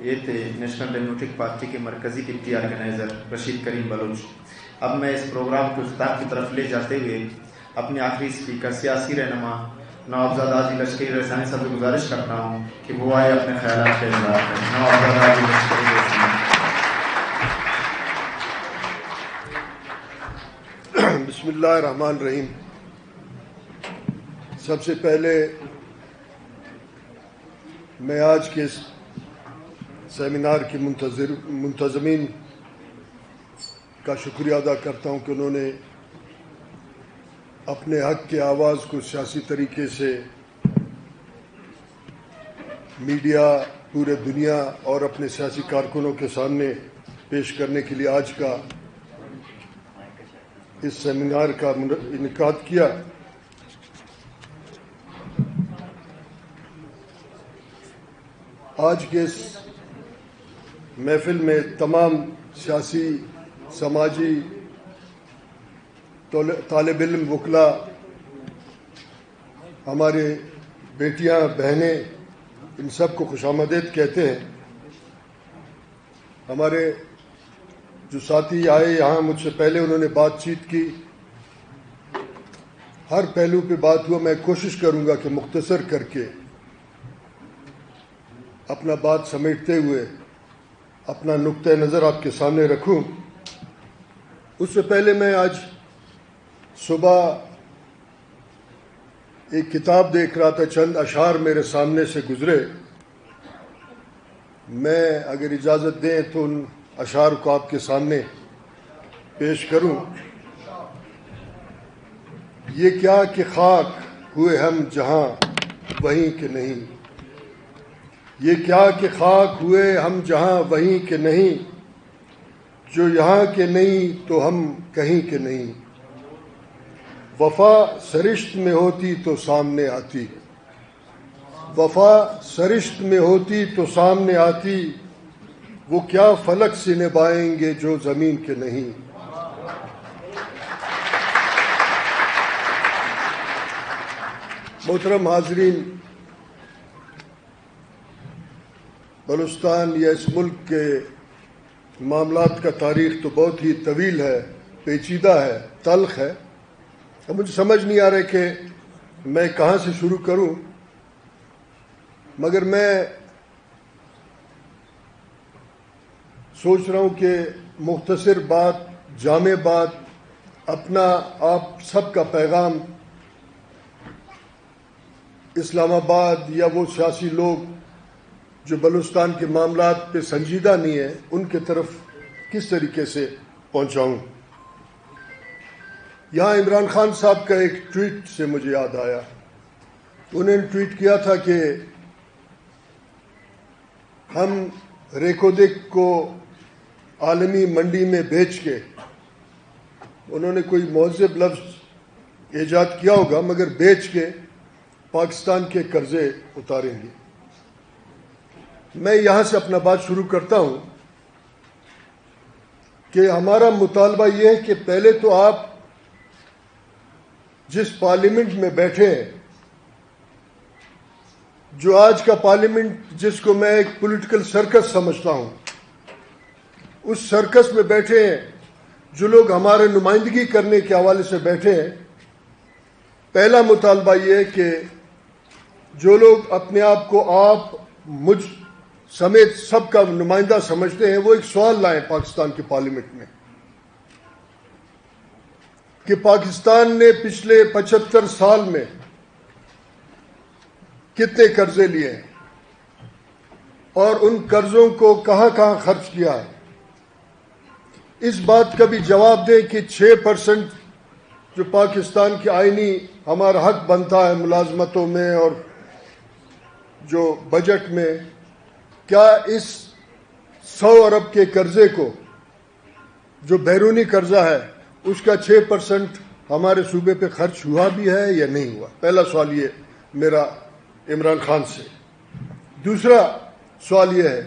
یہ تھے national democratic party کے مرکزی ڈپٹی آرگنائزر رشید کریم بلوچ. اب میں اس پروگرام کو اختتام کی طرف لے جاتے ہوئے اپنے آخری اسپیکر سیاسی رہنما نوابزادہ حاجی لشکری رسانی صاحب سے گزارش کرتا ہوں کہ وہ آئے اپنے خیالات کا اظہار کریں. نوابزادہ حاجی لشکری رسانی. بسم اللہ الرحمن الرحیم. سب سے پہلے میں آج کے اس سیمینار کے منتظمین کا شکریہ ادا کرتا ہوں کہ انہوں نے اپنے حق کی آواز کو سیاسی طریقے سے میڈیا، پورے دنیا اور اپنے سیاسی کارکنوں کے سامنے پیش کرنے کے لیے آج کا اس سیمینار کا انعقاد کیا. آج کے اس محفل میں تمام سیاسی، سماجی، طالب علم، وکلاء، ہمارے بیٹیاں، بہنیں، ان سب کو خوش آمدید کہتے ہیں. ہمارے جو ساتھی آئے یہاں مجھ سے پہلے، انہوں نے بات چیت کی، ہر پہلو پہ بات ہوا. میں کوشش کروں گا کہ مختصر کر کے اپنا بات سمیٹتے ہوئے اپنا نقطہ نظر آپ کے سامنے رکھوں. اس سے پہلے میں آج صبح ایک کتاب دیکھ رہا تھا، چند اشعار میرے سامنے سے گزرے. میں اگر اجازت دیں تو ان اشعار کو آپ کے سامنے پیش کروں. یہ کیا کہ خاک ہوئے ہم جہاں وہیں کہ نہیں، یہ کیا کہ خاک ہوئے ہم جہاں وہیں کہ نہیں، جو یہاں کے نہیں تو ہم کہیں کے نہیں. وفا سرشت میں ہوتی تو سامنے آتی، وفا سرشت میں ہوتی تو سامنے آتی، وہ کیا فلک سے نبھائیں گے جو زمین کے نہیں. محترم حاضرین، بلوچستان یا اس ملک کے معاملات کا تاریخ تو بہت ہی طویل ہے، پیچیدہ ہے، تلخ ہے. اب مجھے سمجھ نہیں آ رہا کہ میں کہاں سے شروع کروں، مگر میں سوچ رہا ہوں کہ مختصر بات، جامع بات، اپنا آپ سب کا پیغام اسلام آباد یا وہ سیاسی لوگ جو بلوچستان کے معاملات پہ سنجیدہ نہیں ہیں ان کے طرف کس طریقے سے پہنچاؤں. یہاں عمران خان صاحب کا ایک ٹویٹ سے مجھے یاد آیا. انہوں نے ٹویٹ کیا تھا کہ ہم ریکودک کو عالمی منڈی میں بیچ کے، انہوں نے کوئی مہذب لفظ ایجاد کیا ہوگا، مگر بیچ کے پاکستان کے قرضے اتاریں گے. میں یہاں سے اپنا بات شروع کرتا ہوں کہ ہمارا مطالبہ یہ ہے کہ پہلے تو آپ جس پارلیمنٹ میں بیٹھے ہیں، جو آج کا پارلیمنٹ جس کو میں ایک پولیٹیکل سرکس سمجھتا ہوں، اس سرکس میں بیٹھے ہیں، جو لوگ ہمارے نمائندگی کرنے کے حوالے سے بیٹھے ہیں، پہلا مطالبہ یہ ہے کہ جو لوگ اپنے آپ کو آپ، مجھ سمیت سب کا نمائندہ سمجھتے ہیں، وہ ایک سوال لائیں پاکستان کے پارلیمنٹ میں کہ پاکستان نے پچھلے 75 سال میں کتنے قرضے لیے ہیں اور ان قرضوں کو کہاں کہاں خرچ کیا ہے. اس بات کا بھی جواب دیں کہ 6% جو پاکستان کے آئینی ہمارا حق بنتا ہے ملازمتوں میں اور جو بجٹ میں، کیا اس 100 ارب کے قرضے کو جو بیرونی قرضہ ہے اس کا 6% ہمارے صوبے پہ خرچ ہوا بھی ہے یا نہیں ہوا؟ پہلا سوال یہ میرا عمران خان سے. دوسرا سوال یہ ہے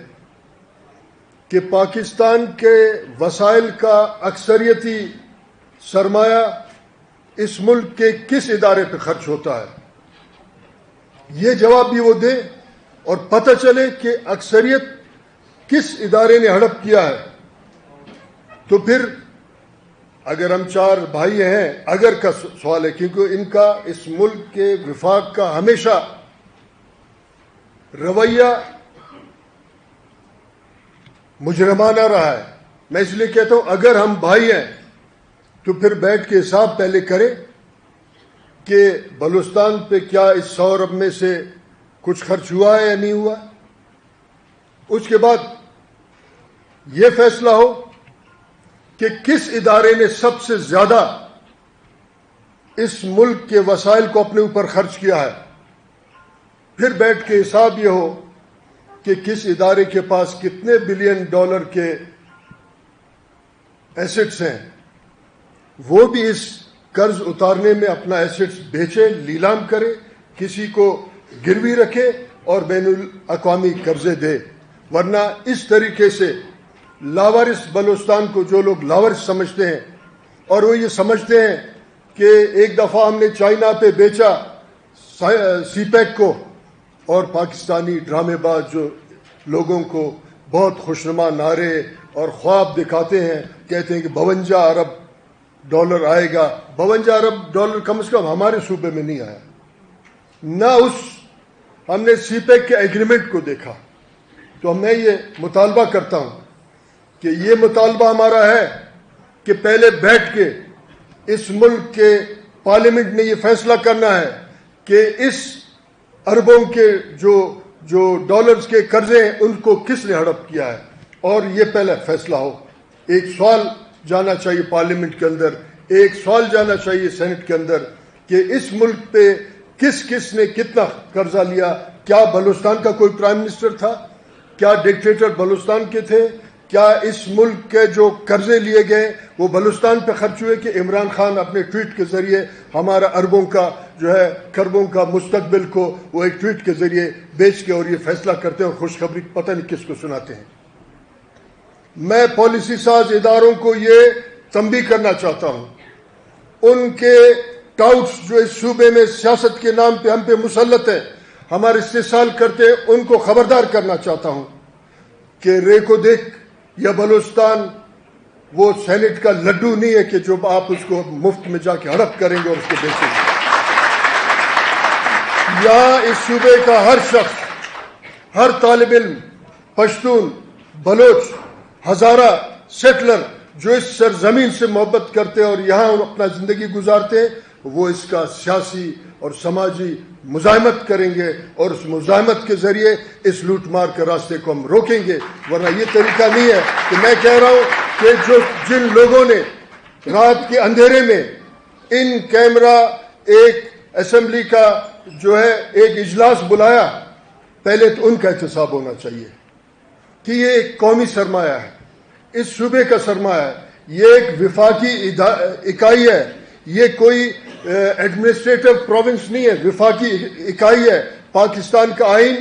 کہ پاکستان کے وسائل کا اکثریتی سرمایہ اس ملک کے کس ادارے پہ خرچ ہوتا ہے؟ یہ جواب بھی وہ دیں اور پتہ چلے کہ اکثریت کس ادارے نے ہڑپ کیا ہے؟ تو پھر اگر ہم 4 بھائی ہیں، اگر کا سوال ہے، کیونکہ ان کا اس ملک کے وفاق کا ہمیشہ رویہ مجرمانہ رہا ہے. میں اس لیے کہتا ہوں اگر ہم بھائی ہیں تو پھر بیٹھ کے حساب پہلے کریں کہ بلوچستان پہ کیا اس 100 ارب میں سے کچھ خرچ ہوا ہے یا نہیں ہوا. اس کے بعد یہ فیصلہ ہو کہ کس ادارے نے سب سے زیادہ اس ملک کے وسائل کو اپنے اوپر خرچ کیا ہے. پھر بیٹھ کے حساب یہ ہو کہ کس ادارے کے پاس کتنے بلین ڈالر کے ایسٹس ہیں، وہ بھی اس قرض اتارنے میں اپنا ایسٹس بیچے، لیلام کرے، کسی کو گروی رکھے اور بین الاقوامی قرضے دے. ورنہ اس طریقے سے لاوارث بلوچستان کو جو لوگ لاوارث سمجھتے ہیں، اور وہ یہ سمجھتے ہیں کہ ایک دفعہ ہم نے چائنا پہ بیچا سی پیک کو، اور پاکستانی ڈرامے باز جو لوگوں کو بہت خوشنما نعرے اور خواب دکھاتے ہیں، کہتے ہیں کہ 52 ارب ڈالر آئے گا. 52 ارب ڈالر کم از کم ہمارے صوبے میں نہیں آیا. نہ ہم نے سی پیک کے ایگریمنٹ کو دیکھا. تو میں یہ مطالبہ کرتا ہوں کہ یہ مطالبہ ہمارا ہے کہ پہلے بیٹھ کے اس ملک کے پارلیمنٹ نے یہ فیصلہ کرنا ہے کہ اس اربوں کے جو ڈالرز کے قرضے ہیں ان کو کس نے ہڑپ کیا ہے، اور یہ پہلا فیصلہ ہو. ایک سوال جانا چاہیے پارلیمنٹ کے اندر، ایک سوال جانا چاہیے سینٹ کے اندر کہ اس ملک پہ کس کس نے کتنا قرضہ لیا. کیا بلوچستان کا کوئی پرائم منسٹر تھا؟ کیا ڈکٹیٹر بلوچستان کے تھے؟ کیا اس ملک کے جو قرضے لیے گئے وہ بلوچستان پہ خرچ ہوئے کہ عمران خان اپنے ٹویٹ کے ذریعے ہمارا اربوں کا جو ہے کھربوں کا مستقبل کو وہ ایک ٹویٹ کے ذریعے بیچ کے اور یہ فیصلہ کرتے ہیں اور خوشخبری پتہ نہیں کس کو سناتے ہیں. میں پالیسی ساز اداروں کو یہ تنبیہ کرنا چاہتا ہوں، ان کے ٹاؤٹس جو اس صوبے میں سیاست کے نام پہ ہم پہ مسلط ہیں، ہمارے استحصال کرتے ہیں، ان کو خبردار کرنا چاہتا ہوں کہ ریکو دیکھ یا بلوچستان وہ سینٹ کا لڈو نہیں ہے کہ جو آپ اس کو مفت میں جا کے ہڑپ کریں گے اور اس کو بیچیں گے. یہاں اس صوبے کا ہر شخص، ہر طالب علم، پشتون، بلوچ، ہزارہ، سیٹلر جو اس سرزمین سے محبت کرتے ہیں اور یہاں اپنا زندگی گزارتے ہیں، وہ اس کا سیاسی اور سماجی مزاحمت کریں گے، اور اس مزاحمت کے ذریعے اس لوٹ مار کے راستے کو ہم روکیں گے. ورنہ یہ طریقہ نہیں ہے کہ میں کہہ رہا ہوں کہ جن لوگوں نے رات کے اندھیرے میں ان کیمرہ ایک اسمبلی کا جو ہے ایک اجلاس بلایا، پہلے تو ان کا احتساب ہونا چاہیے کہ یہ ایک قومی سرمایہ ہے، اس صوبے کا سرمایہ ہے، یہ ایک وفاقی اکائی ہے، یہ کوئی ایڈمنسٹریٹو پروونس نہیں ہے، وفاقی اکائی ہے. پاکستان کا آئین،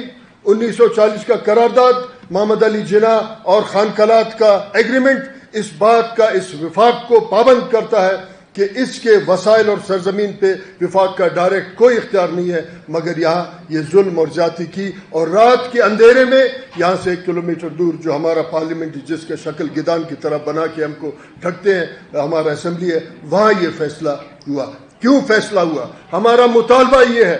1940 کا قرارداد، محمد علی جناح اور خان قلات کا ایگریمنٹ اس بات کا اس وفاق کو پابند کرتا ہے کہ اس کے وسائل اور سرزمین پہ وفاق کا ڈائریکٹ کوئی اختیار نہیں ہے. مگر یہاں یہ ظلم اور زیادتی کی، اور رات کے اندھیرے میں یہاں سے 1 کلومیٹر دور جو ہمارا پارلیمنٹ جس کا شکل گدان کی طرح بنا کے ہم کو ڈھکتے ہیں، ہمارا اسمبلی ہے، وہاں یہ فیصلہ ہوا. کیوں فیصلہ ہوا؟ ہمارا مطالبہ یہ ہے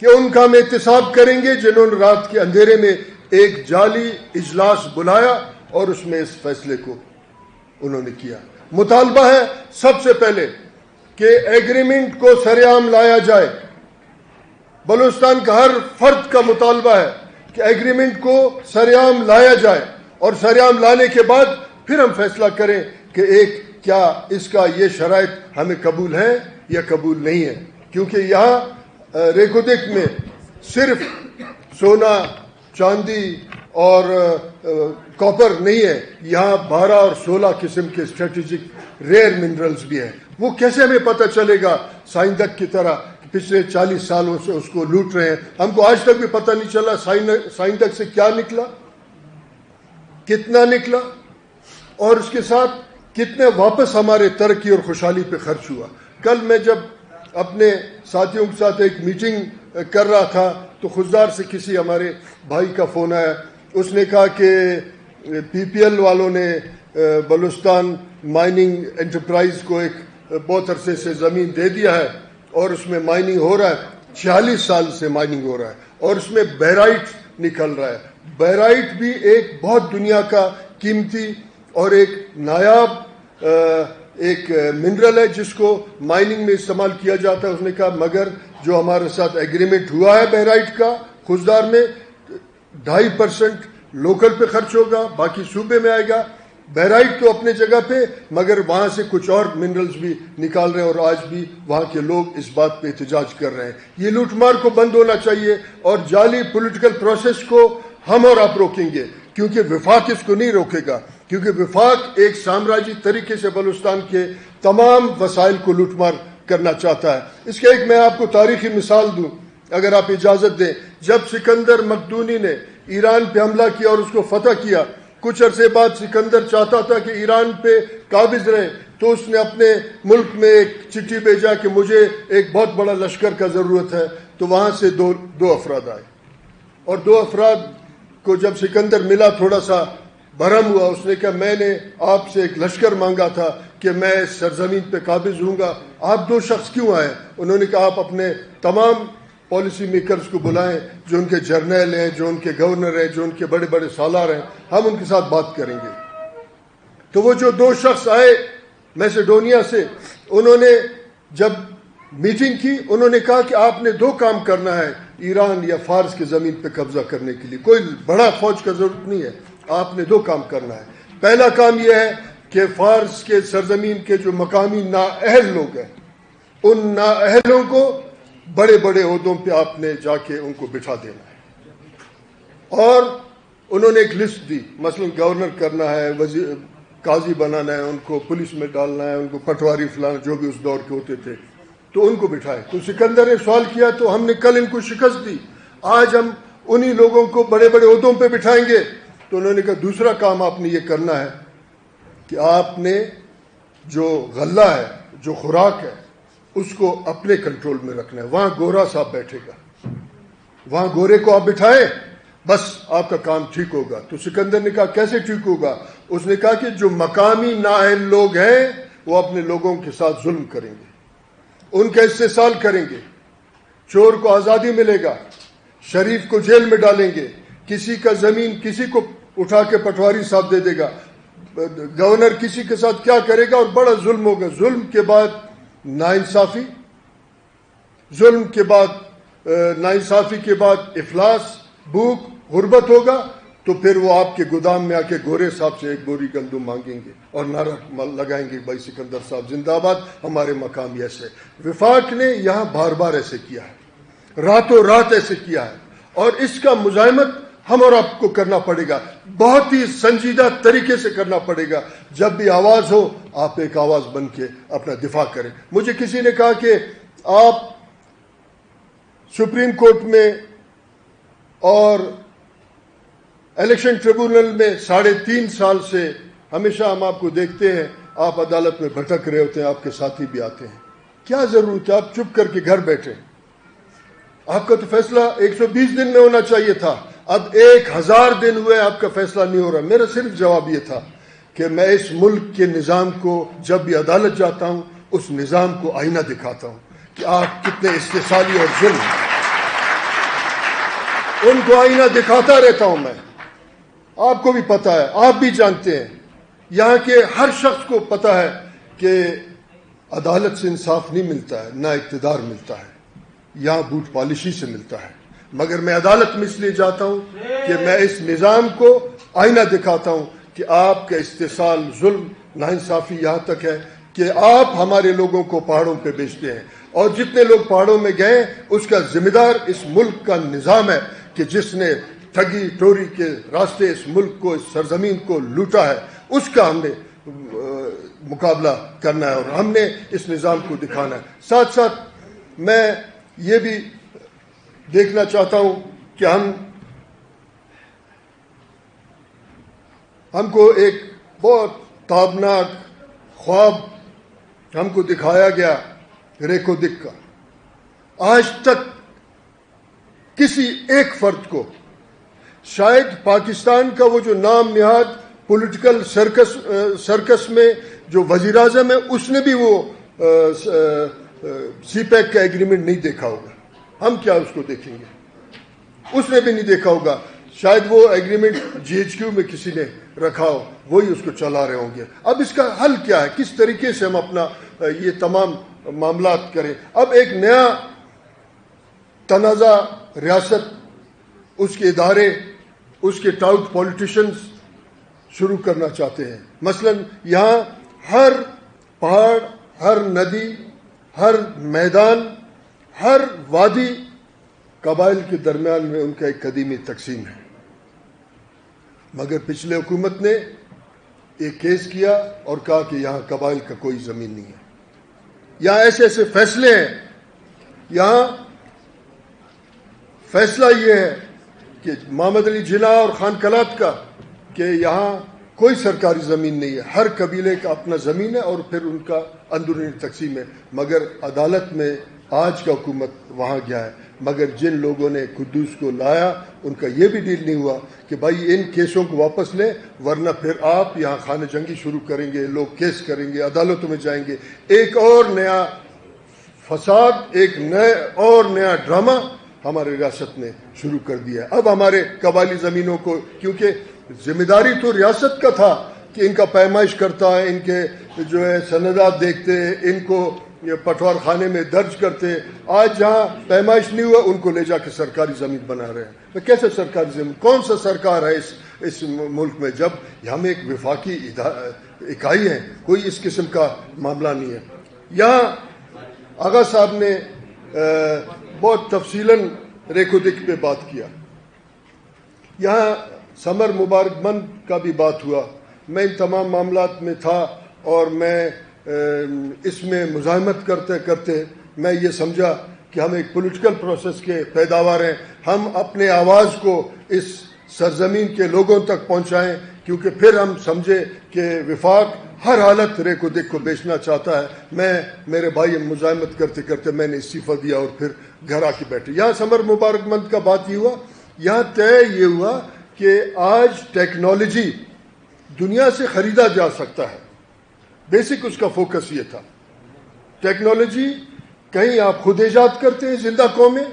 کہ ان کا ہم احتساب کریں گے جنہوں نے رات کے اندھیرے میں ایک جعلی اجلاس بلایا اور اس میں اس فیصلے کو انہوں نے کیا. مطالبہ ہے سب سے پہلے کہ ایگریمنٹ کو سرعام لایا جائے. بلوچستان کا ہر فرد کا مطالبہ ہے کہ ایگریمنٹ کو سرعام لایا جائے، اور سرعام لانے کے بعد پھر ہم فیصلہ کریں کہ ایک کیا اس کا یہ شرائط ہمیں قبول ہے یا قبول نہیں ہے. کیونکہ یہاں ریکودک میں صرف سونا، چاندی اور کاپر نہیں ہے، یہاں 12 اور 16 قسم کے اسٹریٹجک ریئر منرلز بھی ہیں. وہ کیسے ہمیں پتہ چلے گا؟ سائندک کی طرح پچھلے 40 سالوں سے اس کو لوٹ رہے ہیں، ہم کو آج تک بھی پتہ نہیں چلا سائندک سے کیا نکلا، کتنا نکلا، اور اس کے ساتھ کتنے واپس ہمارے ترقی اور خوشحالی پہ خرچ ہوا. کل میں جب اپنے ساتھیوں کے ساتھ ایک میٹنگ کر رہا تھا تو خضدار سے کسی ہمارے بھائی کا فون آیا اس نے کہا کہ پی پی ایل والوں نے بلوچستان مائننگ انٹرپرائز کو ایک بہت عرصے سے زمین دے دیا ہے اور اس میں مائننگ ہو رہا ہے, 46 سال سے مائننگ ہو رہا ہے اور اس میں بیرائٹ نکل رہا ہے. بیرائٹ بھی ایک بہت دنیا کا قیمتی اور ایک نایاب ایک منرل ہے جس کو مائننگ میں استعمال کیا جاتا ہے. اس نے کہا مگر جو ہمارے ساتھ ایگریمنٹ ہوا ہے بیرائٹ کا خوزدار میں 2.5% لوکل پہ خرچ ہوگا, باقی صوبے میں آئے گا. بیرائٹ تو اپنے جگہ پہ, مگر وہاں سے کچھ اور منرلز بھی نکال رہے ہیں اور آج بھی وہاں کے لوگ اس بات پہ احتجاج کر رہے ہیں. یہ لوٹ مار کو بند ہونا چاہیے اور جعلی پولیٹیکل پروسیس کو ہم اور آپ روکیں گے, کیونکہ وفاق اس کو نہیں روکے گا, کیونکہ وفاق ایک سامراجی طریقے سے بلوچستان کے تمام وسائل کو لوٹ مار کرنا چاہتا ہے. اس کا ایک میں آپ کو تاریخی مثال دوں اگر آپ اجازت دیں. جب سکندر مقدونی نے ایران پہ حملہ کیا اور اس کو فتح کیا, کچھ عرصے بعد سکندر چاہتا تھا کہ ایران پہ قابض رہے, تو اس نے اپنے ملک میں ایک چٹھی بھیجا کہ مجھے ایک بہت بڑا لشکر کا ضرورت ہے. تو وہاں سے دو افراد آئے اور 2 افراد کو جب سکندر ملا تھوڑا سا برہم ہوا. اس نے کہا میں نے آپ سے ایک لشکر مانگا تھا کہ میں سرزمین پہ قابض ہوں گا, آپ 2 شخص کیوں آئے؟ انہوں نے کہا آپ اپنے تمام پالیسی میکرز کو بلائیں, جو ان کے جرنیل ہیں, جو ان کے گورنر ہیں, جو ان کے بڑے بڑے سالار ہیں, ہم ان کے ساتھ بات کریں گے. تو وہ جو 2 شخص آئے میسیڈونیا سے, انہوں نے جب میٹنگ کی انہوں نے کہا کہ آپ نے 2 کام کرنا ہے ایران یا فارس کی زمین پہ قبضہ کرنے کے لیے. کوئی بڑا فوج کا ضرورت نہیں ہے, آپ نے 2 کام کرنا ہے. پہلا کام یہ ہے کہ فارس کے سرزمین کے جو مقامی نااہل لوگ ہیں, ان نااہلوں کو بڑے بڑے عہدوں پہ آپ نے جا کے ان کو بٹھا دینا ہے. اور انہوں نے ایک لسٹ دی, مثلا گورنر کرنا ہے, وزیر قاضی بنانا ہے, ان کو پولیس میں ڈالنا ہے, ان کو پٹواری فلانا جو بھی اس دور کے ہوتے تھے, تو ان کو بٹھائے. تو سکندر نے سوال کیا تو ہم نے کل ان کو شکست دی, آج ہم انہی لوگوں کو بڑے بڑے عہدوں پہ بٹھائیں گے. تو انہوں نے کہا دوسرا کام آپ نے یہ کرنا ہے کہ آپ نے جو غلہ ہے, جو خوراک ہے, اس کو اپنے کنٹرول میں رکھنا ہے. وہاں گورا صاحب بیٹھے گا, وہاں گورے کو آپ بٹھائیں, بس آپ کا کام ٹھیک ہوگا. تو سکندر نے کہا کیسے ٹھیک ہوگا؟ اس نے کہا کہ جو مقامی نااہل لوگ ہیں وہ اپنے لوگوں کے ساتھ ظلم کریں گے, ان کا استحصال کریں گے, چور کو آزادی ملے گا, شریف کو جیل میں ڈالیں گے, کسی کا زمین کسی کو اٹھا کے پٹواری صاحب دے دے گا, گورنر کسی کے ساتھ کیا کرے گا, اور بڑا ظلم ہوگا. ظلم کے بعد ناانصافی, ظلم کے بعد ناانصافی کے بعد افلاس, بھوک, غربت ہوگا. تو پھر وہ آپ کے گودام میں آ کے گورے صاحب سے 1 بوری گندم مانگیں گے اور نعرہ لگائیں گے بھائی سکندر صاحب زندہ آباد, ہمارے مقام ایسے. وفاق نے یہاں بار بار ایسے کیا ہے, راتوں رات ایسے کیا ہے, اور اس کا مزاحمت ہم اور آپ کو کرنا پڑے گا, بہت ہی سنجیدہ طریقے سے کرنا پڑے گا. جب بھی آواز ہو آپ ایک آواز بن کے اپنا دفاع کریں. مجھے کسی نے کہا کہ آپ سپریم کورٹ میں اور الیکشن ٹریبونل میں 3.5 سال سے ہمیشہ ہم آپ کو دیکھتے ہیں, آپ عدالت میں بھٹک رہے ہوتے ہیں, آپ کے ساتھی بھی آتے ہیں. کیا ضرورت ہے آپ چپ کر کے گھر بیٹھے؟ آپ کا تو فیصلہ 120 دن میں ہونا چاہیے تھا, اب 1000 دن ہوئے آپ کا فیصلہ نہیں ہو رہا. میرا صرف جواب یہ تھا کہ میں اس ملک کے نظام کو جب بھی عدالت جاتا ہوں اس نظام کو آئینہ دکھاتا ہوں کہ آپ کتنے استحصالی اور ظلم, ان کو آئینہ دکھاتا رہتا ہوں میں. آپ کو بھی پتہ ہے, آپ بھی جانتے ہیں, یہاں کے ہر شخص کو پتہ ہے کہ عدالت سے انصاف نہیں ملتا ہے, نہ اقتدار ملتا ہے, یہاں بوٹ پالشی سے ملتا ہے. مگر میں عدالت میں اس لیے جاتا ہوں کہ میں اس نظام کو آئینہ دکھاتا ہوں کہ آپ کا استحصال, ظلم, ناانصافی یہاں تک ہے کہ آپ ہمارے لوگوں کو پہاڑوں پہ بیچتے ہیں, اور جتنے لوگ پہاڑوں میں گئے اس کا ذمہ دار اس ملک کا نظام ہے کہ جس نے ٹھگی ٹوری کے راستے اس ملک کو, اس سرزمین کو لوٹا ہے. اس کا ہم نے مقابلہ کرنا ہے اور ہم نے اس نظام کو دکھانا ہے. ساتھ ساتھ میں یہ بھی دیکھنا چاہتا ہوں کہ ہم کو ایک بہت تابناک خواب ہم کو دکھایا گیا ریکو دک کا. آج تک کسی ایک فرد کو شاید پاکستان کا وہ جو نام نہاد پولیٹیکل سرکس میں جو وزیر اعظم ہے اس نے بھی وہ سی پیک کا ایگریمنٹ نہیں دیکھا ہوگا. ہم کیا اس کو دیکھیں گے؟ اس نے بھی نہیں دیکھا ہوگا. شاید وہ ایگریمنٹ جی ایچ کیو میں کسی نے رکھا ہو, وہی اس کو چلا رہے ہوں گے. اب اس کا حل کیا ہے؟ کس طریقے سے ہم اپنا یہ تمام معاملات کریں؟ اب ایک نیا تنازع ریاست, اس کے ادارے, اس کے ٹاؤٹ پولیٹیشنز شروع کرنا چاہتے ہیں. مثلا یہاں ہر پہاڑ, ہر ندی, ہر میدان, ہر وادی قبائل کے درمیان میں ان کا ایک قدیمی تقسیم ہے. مگر پچھلے حکومت نے ایک کیس کیا اور کہا کہ یہاں قبائل کا کوئی زمین نہیں ہے. یہاں ایسے ایسے فیصلے ہیں. یہاں فیصلہ یہ ہے کہ محمد علی جناح اور خان کلات کا کہ یہاں کوئی سرکاری زمین نہیں ہے, ہر قبیلے کا اپنا زمین ہے اور پھر ان کا اندرونی تقسیم ہے. مگر عدالت میں آج کا حکومت وہاں گیا ہے. مگر جن لوگوں نے قدوس کو لایا ان کا یہ بھی ڈیل نہیں ہوا کہ بھائی ان کیسوں کو واپس لیں, ورنہ پھر آپ یہاں خانہ جنگی شروع کریں گے, لوگ کیس کریں گے, عدالتوں میں جائیں گے. ایک اور نیا فساد, ایک نیا ڈرامہ ہمارے ریاست نے شروع کر دیا. اب ہمارے قبائلی زمینوں کو, کیونکہ ذمہ داری تو ریاست کا تھا کہ ان کا پیمائش کرتا ہے, ان کے جو ہے سندات دیکھتے, ان کو پٹوار خانے میں درج کرتے. آج جہاں پیمائش نہیں ہوا ان کو لے جا کے سرکاری زمین بنا رہے ہیں. کیسے سرکاری زمین؟ کون سا سرکار ہے اس ملک میں جب ہم ایک وفاقی اکائی ہیں؟ کوئی اس قسم کا معاملہ نہیں ہے. یہاں آغا صاحب نے بہت تفصیلاً ریکو دک پہ بات کیا. یہاں سمر مبارک مند کا بھی بات ہوا. میں ان تمام معاملات میں تھا اور میں اس میں مزاحمت کرتے کرتے میں یہ سمجھا کہ ہم ایک پولیٹیکل پروسیس کے پیداوار ہیں. ہم اپنے آواز کو اس سرزمین کے لوگوں تک پہنچائیں, کیونکہ پھر ہم سمجھے کہ وفاق ہر حالت ریکو دک کو بیچنا چاہتا ہے. میرے بھائی مزاحمت کرتے کرتے میں نے استعفیٰ دیا اور پھر گھر آ کے بیٹھے. یہاں سمر مبارک مند کا بات یہ ہوا, یہاں طے یہ ہوا کہ آج ٹیکنالوجی دنیا سے خریدا جا سکتا ہے. بیسک اس کا فوکس یہ تھا. ٹیکنالوجی کہیں آپ خود ایجاد کرتے ہیں زندہ قومیں,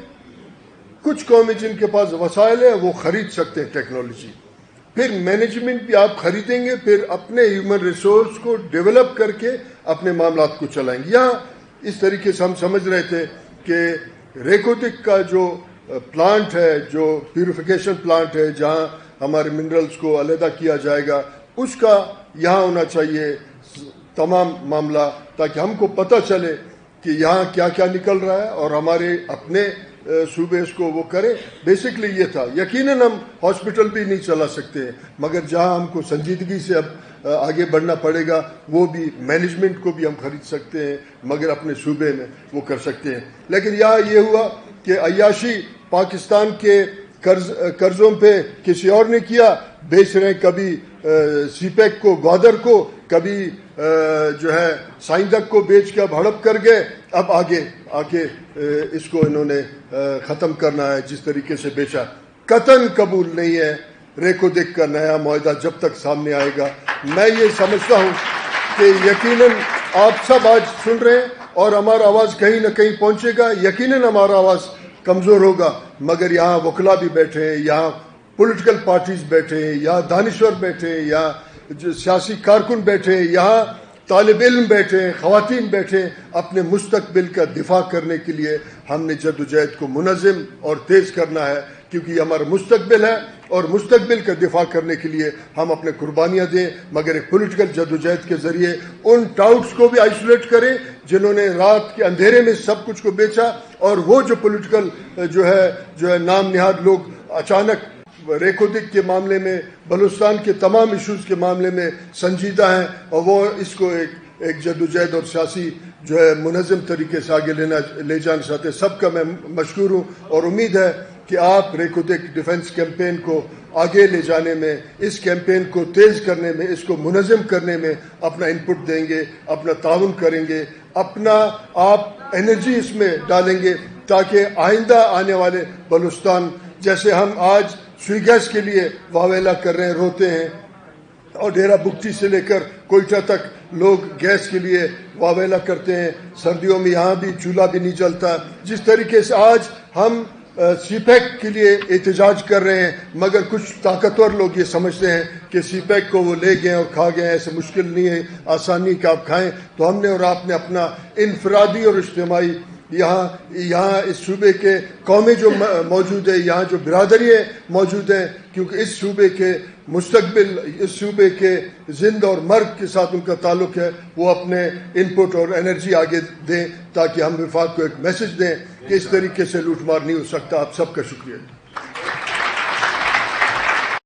کچھ قومیں جن کے پاس وسائل ہے وہ خرید سکتے ہیں ٹیکنالوجی. پھر مینجمنٹ بھی آپ خریدیں گے, پھر اپنے ہیومن ریسورس کو ڈیولپ کر کے اپنے معاملات کو چلائیں گے. یہاں اس طریقے سے ہم سمجھ رہے تھے کہ ریکو دک کا جو پلانٹ ہے, جو پیوریفیکیشن پلانٹ ہے جہاں ہمارے منرلز کو علیحدہ کیا جائے گا, اس کا یہاں ہونا چاہیے تمام معاملہ, تاکہ ہم کو پتہ چلے کہ یہاں کیا کیا نکل رہا ہے اور ہمارے اپنے صوبے اس کو وہ کریں. بیسکلی یہ تھا. یقیناً ہم ہاسپٹل بھی نہیں چلا سکتے ہیں, مگر جہاں ہم کو سنجیدگی سے اب آگے بڑھنا پڑے گا وہ بھی مینجمنٹ کو بھی ہم خرید سکتے ہیں, مگر اپنے صوبے میں وہ کر سکتے ہیں. لیکن یہاں یہ ہوا کہ عیاشی پاکستان کے قرضوں پہ کسی اور نے کیا, بیچ رہے ہیں کبھی سی پیک کو گوادر کو, کبھی جو ہے سائندک کو بیچ کے اب ہڑپ کر گئے. اب آگے اس کو انہوں نے ختم کرنا ہے جس طریقے سے بیچا. قطعاً قبول نہیں ہے ریکو دک کا نیا معاہدہ جب تک سامنے آئے گا. میں یہ سمجھتا ہوں کہ یقیناً آپ سب آج سن رہے ہیں اور ہمارا آواز کہیں نہ کہیں پہنچے گا. یقیناً ہمارا آواز کمزور ہوگا, مگر یہاں وکلا بھی بیٹھے ہیں, یہاں پولیٹیکل پارٹیز بیٹھے ہیں, یہاں دانشور بیٹھے ہیں, یہاں جو سیاسی کارکن بیٹھے ہیں, یہاں طالب علم بیٹھے ہیں, خواتین بیٹھے ہیں. اپنے مستقبل کا دفاع کرنے کے لیے ہم نے جدوجہد کو منظم اور تیز کرنا ہے, کیونکہ یہ ہمارا مستقبل ہے اور مستقبل کا دفاع کرنے کے لیے ہم اپنے قربانیاں دیں, مگر ایک پولیٹیکل جدوجہد کے ذریعے ان ٹاؤٹس کو بھی آئسولیٹ کریں جنہوں نے رات کے اندھیرے میں سب کچھ کو بیچا, اور وہ جو پولیٹیکل جو ہے نام نہاد لوگ اچانک ریکو دک کے معاملے میں, بلوچستان کے تمام ایشوز کے معاملے میں سنجیدہ ہیں اور وہ اس کو ایک جدوجہد اور سیاسی جو ہے منظم طریقے سے آگے لے جانا چاہتے. سب کا میں مشکور ہوں اور امید ہے کہ آپ ریکو دک ڈیفنس کیمپین کو آگے لے جانے میں, اس کیمپین کو تیز کرنے میں, اس کو منظم کرنے میں اپنا انپٹ دیں گے, اپنا تعاون کریں گے, اپنا آپ انرجی اس میں ڈالیں گے, تاکہ آئندہ آنے والے بلوچستان جیسے ہم آج سوئی گیس کے لیے واویلا کر رہے ہیں، روتے ہیں، اور ڈیرا بگٹی سے لے کر کوئٹہ تک لوگ گیس کے لیے واویلا کرتے ہیں. سردیوں میں یہاں بھی چولہا بھی نہیں جلتا. جس طریقے سے آج ہم سی پیک کے لیے احتجاج کر رہے ہیں، مگر کچھ طاقتور لوگ یہ سمجھتے ہیں کہ سی پیک کو وہ لے گئے اور کھا گئے، ایسے مشکل نہیں ہے، آسانی کا آپ کھائیں. تو ہم نے اور آپ نے اپنا انفرادی اور اجتماعی یہاں اس صوبے کے قومیں جو موجود ہے، یہاں جو برادریاں موجود ہیں، کیونکہ اس صوبے کے مستقبل، اس صوبے کے زند اور مرگ کے ساتھ ان کا تعلق ہے، وہ اپنے انپٹ اور انرجی آگے دیں تاکہ ہم وفاق کو ایک میسج دیں کہ اس طریقے سے لوٹ مار نہیں ہو سکتا. آپ سب کا شکریہ.